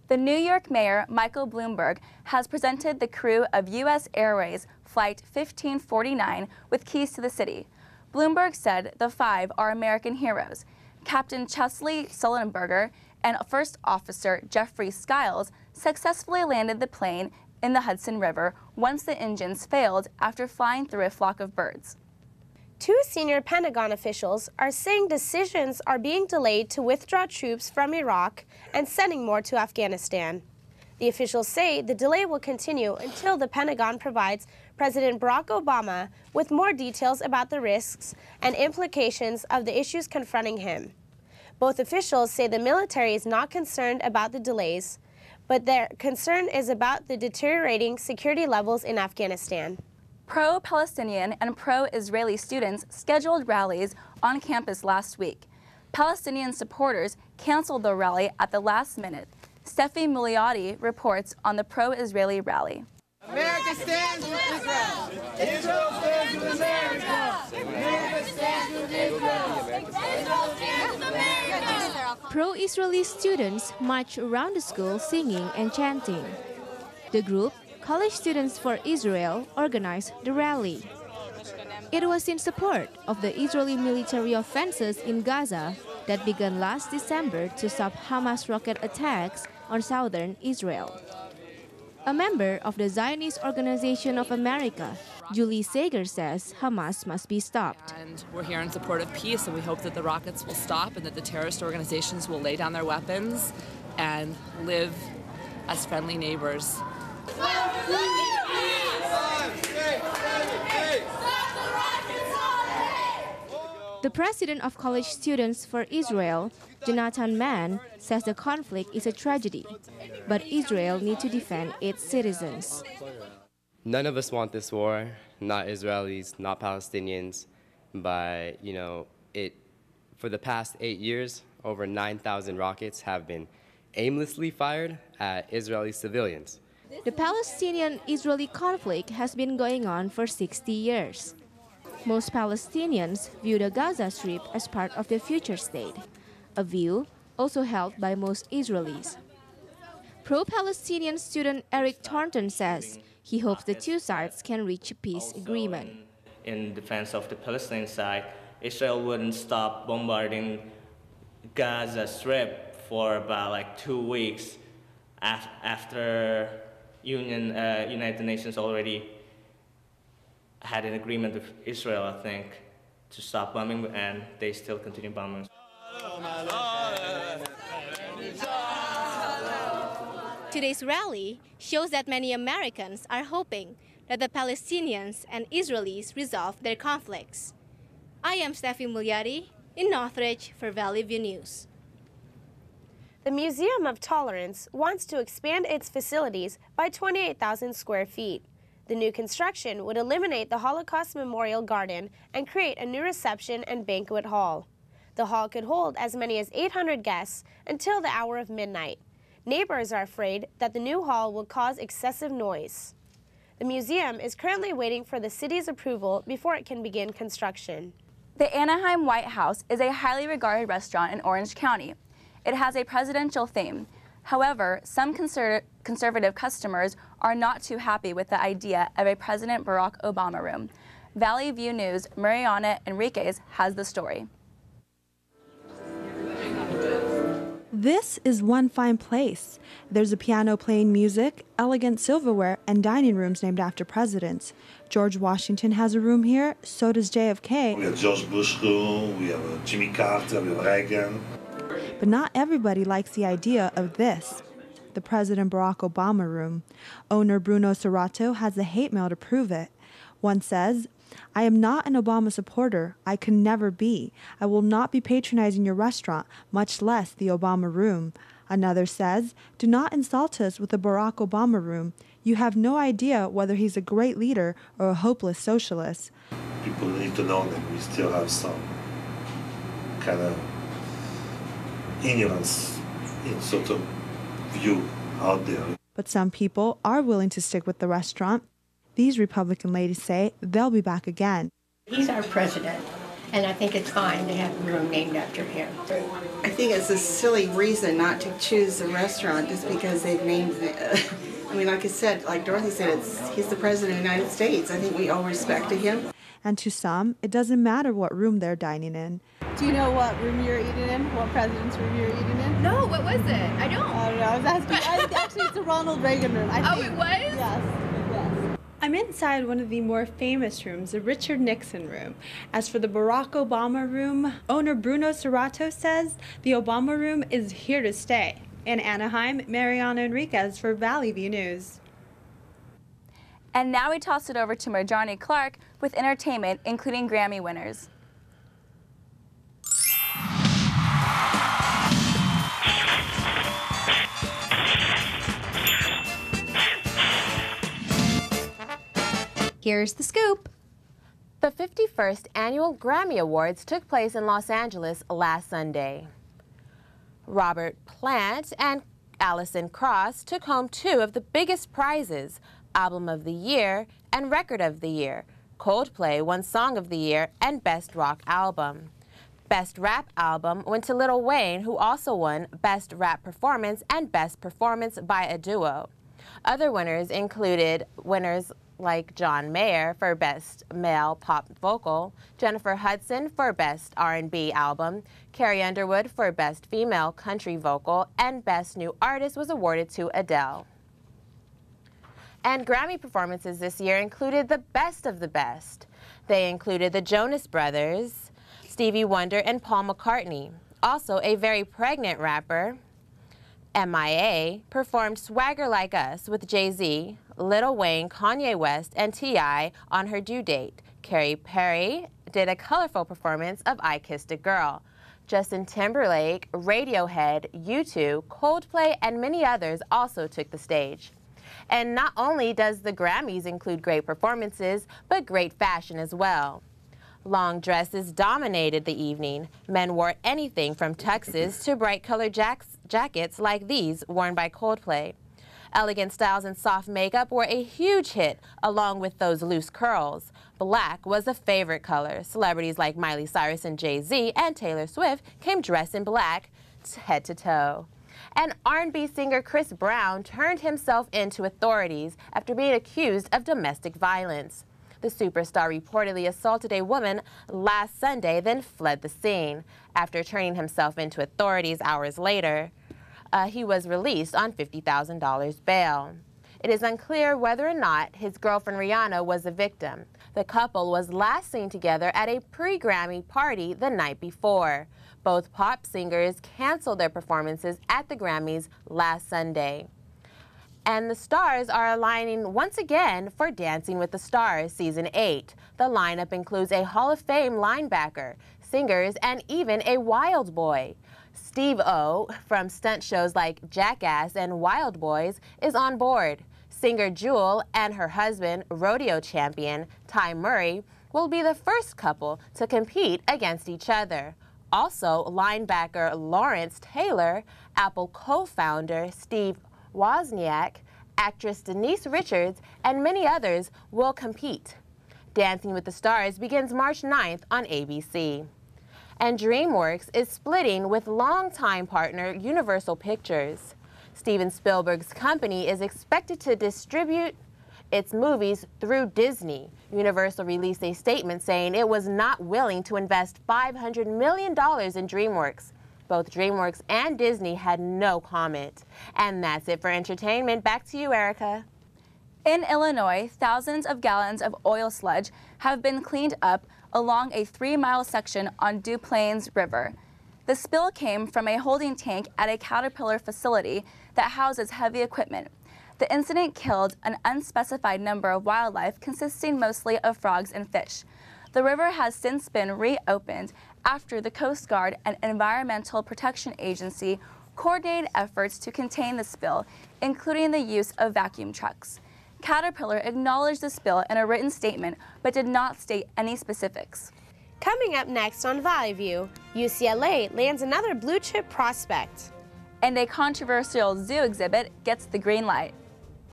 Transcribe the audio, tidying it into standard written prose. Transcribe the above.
The New York Mayor, Michael Bloomberg, has presented the crew of U.S. Airways Flight 1549 with keys to the city. Bloomberg said the five are American heroes. Captain Chesley Sullenberger and First Officer Jeffrey Skiles successfully landed the plane in the Hudson River once the engines failed after flying through a flock of birds. Two senior Pentagon officials are saying decisions are being delayed to withdraw troops from Iraq and sending more to Afghanistan. The officials say the delay will continue until the Pentagon provides President Barack Obama with more details about the risks and implications of the issues confronting him. Both officials say the military is not concerned about the delays, but their concern is about the deteriorating security levels in Afghanistan. Pro-Palestinian and pro-Israeli students scheduled rallies on campus last week. Palestinian supporters canceled the rally at the last minute. Steffi Muliati reports on the pro-Israeli rally. America stands with Israel. Israel stands with America. America stands with Israel. Israel stands with America. Pro-Israeli students marched around the school singing and chanting. The group, College Students for Israel, organized the rally. It was in support of the Israeli military offenses in Gaza that began last December to stop Hamas rocket attacks on southern Israel. A member of the Zionist Organization of America, Julie Sager, says Hamas must be stopped. And we're here in support of peace, and we hope that the rockets will stop and that the terrorist organizations will lay down their weapons and live as friendly neighbors. The president of College Students for Israel, Jonathan Mann, says the conflict is a tragedy, but Israel needs to defend its citizens. None of us want this war, not Israelis, not Palestinians, but, for the past 8 years, over 9,000 rockets have been aimlessly fired at Israeli civilians. The Palestinian-Israeli conflict has been going on for 60 years. Most Palestinians view the Gaza Strip as part of the future state, a view also held by most Israelis. Pro-Palestinian student Eric Thornton says he hopes the two sides can reach a peace agreement. In defense of the Palestinian side, Israel wouldn't stop bombarding Gaza Strip for about 2 weeks after United Nations already had an agreement with Israel, I think, to stop bombing, and they still continue bombing. Today's rally shows that many Americans are hoping that the Palestinians and Israelis resolve their conflicts. I am Steffi Muliati in Northridge for Valley View News. The Museum of Tolerance wants to expand its facilities by 28,000 square feet. The new construction would eliminate the Holocaust Memorial Garden and create a new reception and banquet hall. The hall could hold as many as 800 guests until the hour of midnight. Neighbors are afraid that the new hall will cause excessive noise. The museum is currently waiting for the city's approval before it can begin construction. The Anaheim White House is a highly regarded restaurant in Orange County. It has a presidential theme. However, some conservative customers are not too happy with the idea of a President Barack Obama room. Valley View News' Mariana Enriquez has the story. This is one fine place. There's a piano playing music, elegant silverware, and dining rooms named after presidents. George Washington has a room here, so does JFK. We have George Bush room, we have Jimmy Carter, we have Reagan. But not everybody likes the idea of this, the President Barack Obama room. Owner Bruno Serrato has a hate mail to prove it. One says, "I am not an Obama supporter. I can never be. I will not be patronizing your restaurant, much less the Obama room." Another says, "Do not insult us with the Barack Obama room. You have no idea whether he's a great leader or a hopeless socialist." People need to know that we still have some kind of ignorance in sort of view out there. But some people are willing to stick with the restaurant. These Republican ladies say they'll be back again. He's our president, and I think it's fine to have a room named after him. I think it's a silly reason not to choose a restaurant just because they've named it. I mean, like I said, like Dorothy said, he's the President of the United States. I think we owe respect to him. And to some, it doesn't matter what room they're dining in. Do you know what room you're eating in? What president's room you're eating in? No, what was it? I don't. I don't know. I was asking. Actually, it's a Ronald Reagan room. I think. It was? Yes. I'm inside one of the more famous rooms, the Richard Nixon room. As for the Barack Obama room, owner Bruno Serrato says the Obama room is here to stay. In Anaheim, Mariana Enriquez for Valley View News. And now we toss it over to Marjani Clark with entertainment, including Grammy winners. Here's the scoop. The 51st Annual Grammy Awards took place in Los Angeles last Sunday. Robert Plant and Alison Krauss took home two of the biggest prizes, Album of the Year and Record of the Year. Coldplay won Song of the Year and Best Rock Album. Best Rap Album went to Lil Wayne, who also won Best Rap Performance and Best Performance by a Duo. Other winners included winners like John Mayer for Best Male Pop Vocal, Jennifer Hudson for Best R&B Album, Carrie Underwood for Best Female Country Vocal, and Best New Artist was awarded to Adele. And Grammy performances this year included the best of the best. They included the Jonas Brothers, Stevie Wonder, and Paul McCartney. Also, a very pregnant rapper, MIA, performed Swagger Like Us with Jay-Z, Lil Wayne, Kanye West, and T.I. on her due date. Katy Perry did a colorful performance of I Kissed a Girl. Justin Timberlake, Radiohead, U2, Coldplay, and many others also took the stage. And not only does the Grammys include great performances, but great fashion as well. Long dresses dominated the evening. Men wore anything from tuxes to bright-colored jackets like these worn by Coldplay. Elegant styles and soft makeup were a huge hit, along with those loose curls. Black was a favorite color. Celebrities like Miley Cyrus and Jay-Z and Taylor Swift came dressed in black head to toe. And R&B singer Chris Brown turned himself in to authorities after being accused of domestic violence. The superstar reportedly assaulted a woman last Sunday, then fled the scene. After turning himself into authorities hours later, he was released on $50,000 bail. It is unclear whether or not his girlfriend Rihanna was the victim. The couple was last seen together at a pre-Grammy party the night before. Both pop singers canceled their performances at the Grammys last Sunday. And the stars are aligning once again for Dancing with the Stars Season 8. The lineup includes a Hall of Fame linebacker, singers, and even a wild boy. Steve O from stunt shows like Jackass and Wild Boys is on board. Singer Jewel and her husband, rodeo champion Ty Murray, will be the first couple to compete against each other. Also, linebacker Lawrence Taylor, Apple co-founder Steve Wozniak, actress Denise Richards, and many others will compete. Dancing with the Stars begins March 9th on ABC. And DreamWorks is splitting with longtime partner Universal Pictures. Steven Spielberg's company is expected to distribute its movies through Disney. Universal released a statement saying it was not willing to invest $500 million in DreamWorks. Both DreamWorks and Disney had no comment. And that's it for entertainment. Back to you, Erica. In Illinois, thousands of gallons of oil sludge have been cleaned up along a 3-mile section on Des Plaines River. The spill came from a holding tank at a Caterpillar facility that houses heavy equipment. The incident killed an unspecified number of wildlife consisting mostly of frogs and fish. The river has since been reopened after the Coast Guard and Environmental Protection Agency coordinated efforts to contain the spill, including the use of vacuum trucks. Caterpillar acknowledged the spill in a written statement, but did not state any specifics. Coming up next on Valley View, UCLA lands another blue chip prospect. And a controversial zoo exhibit gets the green light.